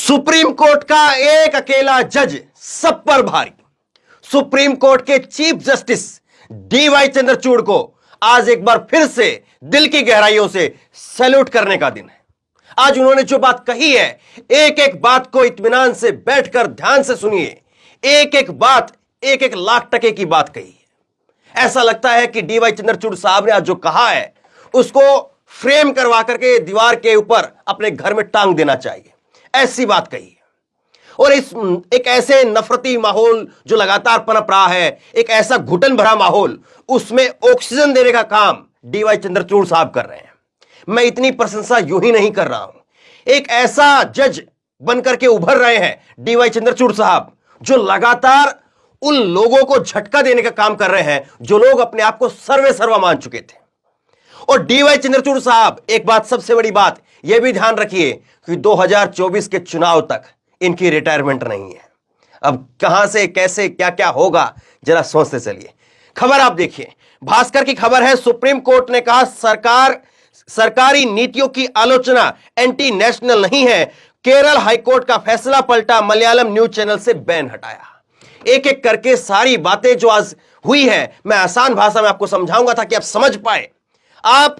Supreme court का एक अकेला जज सब पर भारी। सुप्रीम कोर्ट के चीफ जस्टिस डीवाई चंद्रचूड़ को आज एक बार फिर से दिल की गहराइयों से सैल्यूट करने का दिन है। आज उन्होंने जो बात कही है, एक एक बात को इत्मीनान से बैठकर ध्यान से सुनिए। एक एक बात एक एक लाख टके की बात कही है। ऐसा लगता है कि डीवाई चंद्रचूड़ साहब ने आज जो कहा है उसको फ्रेम करवा करके दीवार के ऊपर अपने घर में टांग देना चाहिए। ऐसी बात कही है। और इस एक ऐसे नफरती माहौल जो लगातार पनप रहा है, एक ऐसा घुटन भरा माहौल, उसमें ऑक्सीजन देने का काम डीवाई चंद्रचूड़ साहब कर रहे हैं। मैं इतनी प्रशंसा यूं ही नहीं कर रहा हूं। एक ऐसा जज बनकर के उभर रहे हैं डीवाई चंद्रचूड़ साहब, जो लगातार उन लोगों को झटका देने का काम कर रहे हैं जो लोग अपने आप को सर्वे सर्वा मान चुके थे। और डीवाई चंद्रचूड़ साहब, एक बात, सबसे बड़ी बात यह भी ध्यान रखिए कि 2024 के चुनाव तक इनकी रिटायरमेंट नहीं है। अब कहां से कैसे क्या क्या होगा जरा सोचते चलिए। खबर आप देखिए, भास्कर की खबर है, सुप्रीम कोर्ट ने कहा सरकारी नीतियों की आलोचना एंटी नेशनल नहीं है। केरल हाईकोर्ट का फैसला पलटा, मलयालम न्यूज चैनल से बैन हटाया। एक एक करके सारी बातें जो आज हुई है मैं आसान भाषा में आपको समझाऊंगा ताकि आप समझ पाए, आप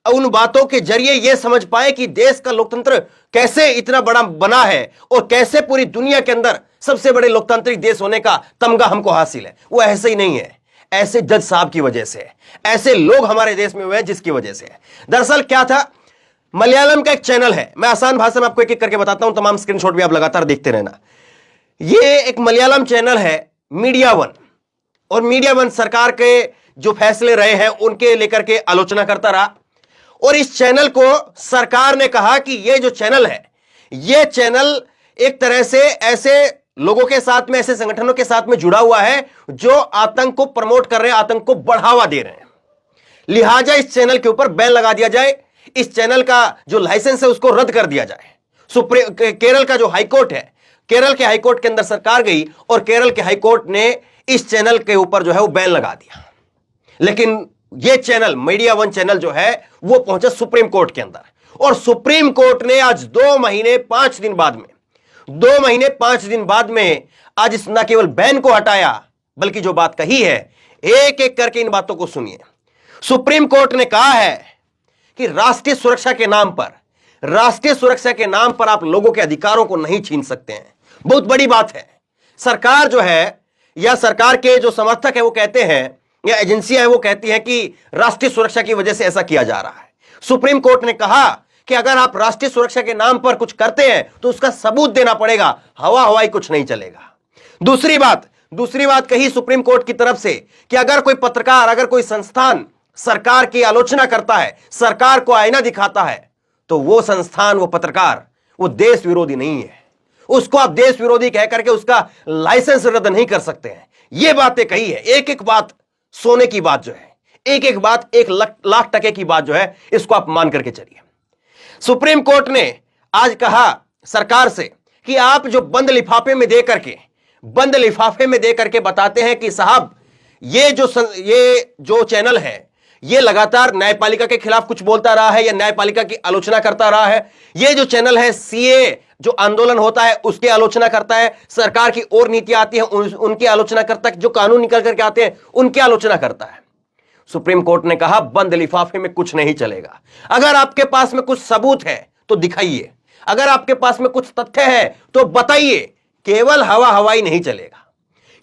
उन बातों के जरिए यह समझ पाए कि देश का लोकतंत्र कैसे इतना बड़ा बना है और कैसे पूरी दुनिया के अंदर सबसे बड़े लोकतांत्रिक देश होने का तमगा हमको हासिल है। वो ऐसे ही नहीं है, ऐसे जज साहब की वजह से, ऐसे लोग हमारे देश में हुए हैं जिसकी वजह से। दरअसल क्या था, मलयालम का एक चैनल है, मैं आसान भाषा में आपको एक एक करके बताता हूं, तमाम स्क्रीनशॉट भी आप लगातार देखते रहना। ये एक मलयालम चैनल है मीडिया वन, और मीडिया वन सरकार के जो फैसले रहे हैं उनके लेकर के आलोचना करता रहा। और इस चैनल को सरकार ने कहा कि ये जो चैनल है, ये चैनल एक तरह से ऐसे लोगों के साथ में, ऐसे संगठनों के साथ में जुड़ा हुआ है जो आतंक को प्रमोट कर रहे हैं, आतंक को बढ़ावा दे रहे हैं। लिहाजा इस चैनल के ऊपर बैन लगा दिया जाए, इस चैनल का जो लाइसेंस है उसको रद्द कर दिया जाए। केरल का जो हाईकोर्ट है, केरल के हाईकोर्ट के अंदर सरकार गई और केरल के हाईकोर्ट ने इस चैनल के ऊपर जो है वो बैन लगा दिया। लेकिन ये चैनल, मीडिया वन चैनल जो है, वो पहुंचा सुप्रीम कोर्ट के अंदर, और सुप्रीम कोर्ट ने आज 2 महीने 5 दिन बाद में आज इस न केवल बैन को हटाया, बल्कि जो बात कही है, एक एक करके इन बातों को सुनिए। सुप्रीम कोर्ट ने कहा है कि राष्ट्रीय सुरक्षा के नाम पर आप लोगों के अधिकारों को नहीं छीन सकते हैं। बहुत बड़ी बात है। सरकार जो है, या सरकार के जो समर्थक है वो कहते हैं, या एजेंसियां हैं वो कहती हैं कि राष्ट्रीय सुरक्षा की वजह से ऐसा किया जा रहा है। सुप्रीम कोर्ट ने कहा कि अगर आप राष्ट्रीय सुरक्षा के नाम पर कुछ करते हैं तो उसका सबूत देना पड़ेगा, हवाई कुछ नहीं चलेगा। दूसरी बात कही सुप्रीम कोर्ट की तरफ से कि अगर कोई पत्रकार, अगर कोई संस्थान सरकार की आलोचना करता है, सरकार को आईना दिखाता है, तो वो संस्थान, वो पत्रकार, वो देश विरोधी नहीं है। उसको आप देश विरोधी कह करके उसका लाइसेंस रद्द नहीं कर सकते हैं। ये बातें कही है। एक एक बात सोने की बात जो है, एक एक बात एक लाख टके की बात जो है, इसको आप मान करके चलिए। सुप्रीम कोर्ट ने आज कहा सरकार से कि आप जो बंद लिफाफे में दे करके बताते हैं कि साहब ये जो चैनल है, ये लगातार न्यायपालिका के खिलाफ कुछ बोलता रहा है या न्यायपालिका की आलोचना करता रहा है। ये जो चैनल है, सीए जो आंदोलन होता है उसकी आलोचना करता है, सरकार की और नीतियां आती हैं उनकी आलोचना करता है, जो कानून निकल करके आते हैं उनकी आलोचना करता है। सुप्रीम कोर्ट ने कहा बंद लिफाफे में कुछ नहीं चलेगा। अगर आपके पास में कुछ सबूत है तो दिखाइए, अगर आपके पास में कुछ तथ्य है तो बताइए, केवल हवाई नहीं चलेगा।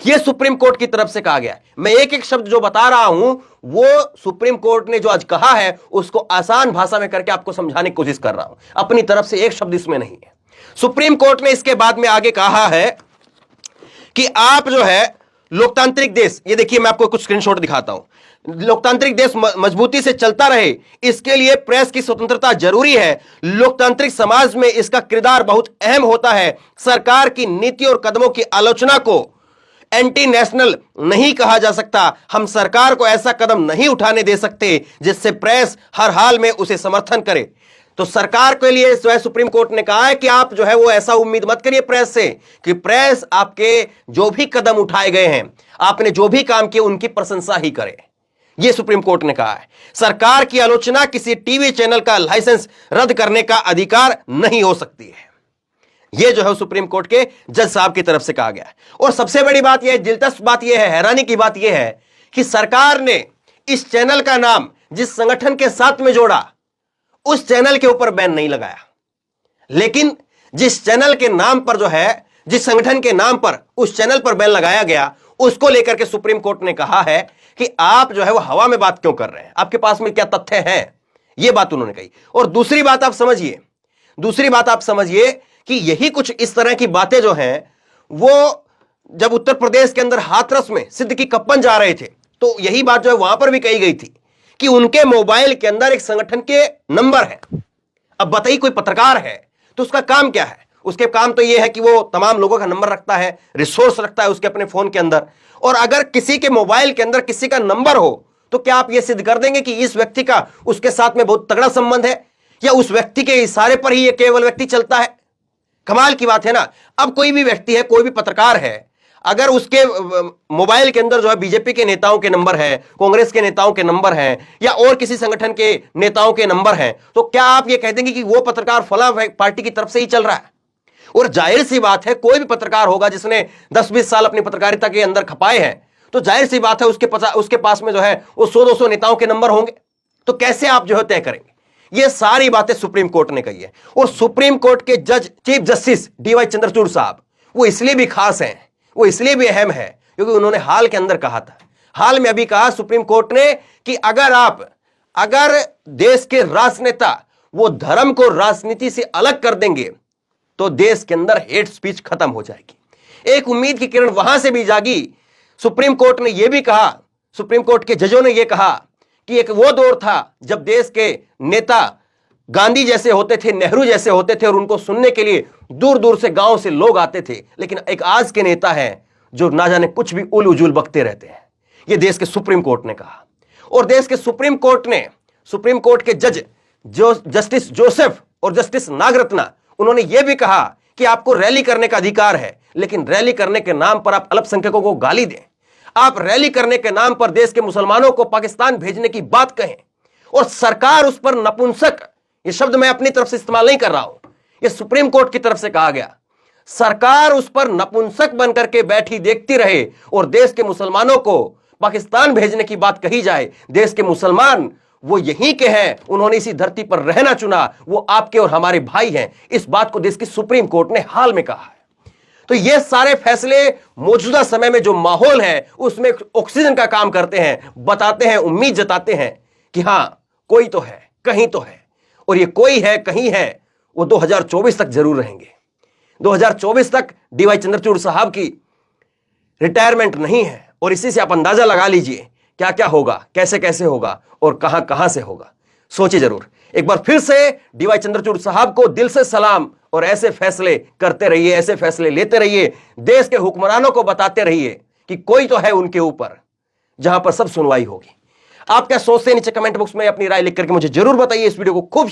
यह सुप्रीम कोर्ट की तरफ से कहा गया है। मैं एक एक शब्द जो बता रहा हूं वो सुप्रीम कोर्ट ने जो आज कहा है उसको आसान भाषा में करके आपको समझाने की कोशिश कर रहा हूं, अपनी तरफ से एक शब्द इसमें नहीं है। सुप्रीम कोर्ट ने इसके बाद में आगे कहा है कि आप जो है लोकतांत्रिक देश, ये देखिए मैं आपको कुछ स्क्रीनशॉट दिखाता हूं, लोकतांत्रिक देश मजबूती से चलता रहे, इसके लिए प्रेस की स्वतंत्रता जरूरी है। लोकतांत्रिक समाज में इसका किरदार बहुत अहम होता है। सरकार की नीति और कदमों की आलोचना को एंटी नेशनल नहीं कहा जा सकता। हम सरकार को ऐसा कदम नहीं उठाने दे सकते जिससे प्रेस हर हाल में उसे समर्थन करे। तो सरकार के लिए जो है सुप्रीम कोर्ट ने कहा है कि आप जो है वो ऐसा उम्मीद मत करिए प्रेस से कि प्रेस आपके जो भी कदम उठाए गए हैं, आपने जो भी काम किए, उनकी प्रशंसा ही करे। यह सुप्रीम कोर्ट ने कहा है। सरकार की आलोचना किसी टीवी चैनल का लाइसेंस रद्द करने का अधिकार नहीं हो सकती है। यह जो है सुप्रीम कोर्ट के जज साहब की तरफ से कहा गया है। और सबसे बड़ी बात यह, दिलचस्प बात यह है, हैरानी की बात यह है कि सरकार ने इस चैनल का नाम जिस संगठन के साथ में जोड़ा, उस चैनल के ऊपर बैन नहीं लगाया, लेकिन जिस चैनल के नाम पर जो है, जिस संगठन के नाम पर उस चैनल पर बैन लगाया गया, उसको लेकर के सुप्रीम कोर्ट ने कहा है कि आप जो है वो हवा में बात क्यों कर रहे हैं, आपके पास में क्या तथ्य हैं, यह बात उन्होंने कही। और दूसरी बात आप समझिए कि यही कुछ इस तरह की बातें जो हैं, वो जब उत्तर प्रदेश के अंदर हाथरस में सिद्दीकी कप्पन जा रहे थे, तो यही बात जो है वहां पर भी कही गई थी कि उनके मोबाइल के अंदर एक संगठन के नंबर है। अब बताइए, कोई पत्रकार है तो उसका काम क्या है? उसके काम तो यह है कि वो तमाम लोगों का नंबर रखता है, रिसोर्स रखता है उसके अपने फोन के अंदर। और अगर किसी के मोबाइल के अंदर किसी का नंबर हो, तो क्या आप यह सिद्ध कर देंगे कि इस व्यक्ति का उसके साथ में बहुत तगड़ा संबंध है, या उस व्यक्ति के इशारे पर ही यह केवल व्यक्ति चलता है? कमाल की बात है ना। अब कोई भी व्यक्ति है, कोई भी पत्रकार है, अगर उसके मोबाइल के अंदर जो है बीजेपी के नेताओं के नंबर है, कांग्रेस के नेताओं के नंबर हैं, या और किसी संगठन के नेताओं के नंबर हैं, तो क्या आप ये कह देंगे कि वो पत्रकार फला पार्टी की तरफ से ही चल रहा है? और जाहिर सी बात है, कोई भी पत्रकार होगा जिसने 10-20 साल अपनी पत्रकारिता के अंदर खपाए हैं, तो जाहिर सी बात है उसके पास में जो है वो 100-200 नेताओं के नंबर होंगे। तो कैसे आप जो है तय करेंगे? ये सारी बातें सुप्रीम कोर्ट ने कही है। और सुप्रीम कोर्ट के जज चीफ जस्टिस DY चंद्रचूड़ साहब, वो इसलिए भी खास हैं, वो इसलिए भी अहम है, क्योंकि उन्होंने हाल के अंदर कहा था, हाल में अभी कहा सुप्रीम कोर्ट ने कि अगर देश के राजनेता वो धर्म को राजनीति से अलग कर देंगे, तो देश के अंदर हेट स्पीच खत्म हो जाएगी। एक उम्मीद की किरण वहां से भी जागी। सुप्रीम कोर्ट ने यह भी कहा, सुप्रीम कोर्ट के जजों ने यह कहा कि एक वो दौर था जब देश के नेता गांधी जैसे होते थे, नेहरू जैसे होते थे, और उनको सुनने के लिए दूर दूर से गांव से लोग आते थे। लेकिन एक आज के नेता हैं जो ना जाने कुछ भी उल उजुल बकते रहते हैं। यह देश के सुप्रीम कोर्ट ने कहा। और देश के सुप्रीम कोर्ट ने, सुप्रीम कोर्ट के जज जस्टिस जोसेफ और जस्टिस नागरत्ना, उन्होंने यह भी कहा कि आपको रैली करने का अधिकार है, लेकिन रैली करने के नाम पर आप अल्पसंख्यकों को गाली दें, आप रैली करने के नाम पर देश के मुसलमानों को पाकिस्तान भेजने की बात कहें, और सरकार उस पर नपुंसक, यह शब्द मैं अपनी तरफ से इस्तेमाल नहीं कर रहा हूं, यह सुप्रीम कोर्ट की तरफ से कहा गया, सरकार उस पर नपुंसक बनकर के बैठी देखती रहे और देश के मुसलमानों को पाकिस्तान भेजने की बात कही जाए। देश के मुसलमान वो यहीं के हैं, उन्होंने इसी धरती पर रहना चुना, वो आपके और हमारे भाई हैं। इस बात को देश की सुप्रीम कोर्ट ने हाल में कहा है। तो ये सारे फैसले मौजूदा समय में जो माहौल है उसमें ऑक्सीजन का काम करते हैं, बताते हैं, उम्मीद जताते हैं कि हां, कोई तो है, कहीं तो है। और ये कोई है, कहीं है, वो 2024 तक जरूर रहेंगे। 2024 तक DY चंद्रचूड़ साहब की रिटायरमेंट नहीं है। और इसी से आप अंदाजा लगा लीजिए क्या क्या होगा, कैसे कैसे होगा और कहां कहां से होगा। सोचिए जरूर। एक बार फिर से DY चंद्रचूड़ साहब को दिल से सलाम, और ऐसे फैसले करते रहिए, ऐसे फैसले लेते रहिए, देश के हुक्मरानों को बताते रहिए कि कोई तो है उनके ऊपर जहां पर सब सुनवाई होगी। आप क्या सोचते हैं नीचे कमेंट बॉक्स में अपनी राय लिख करके मुझे जरूर बताइए। इस वीडियो को खूब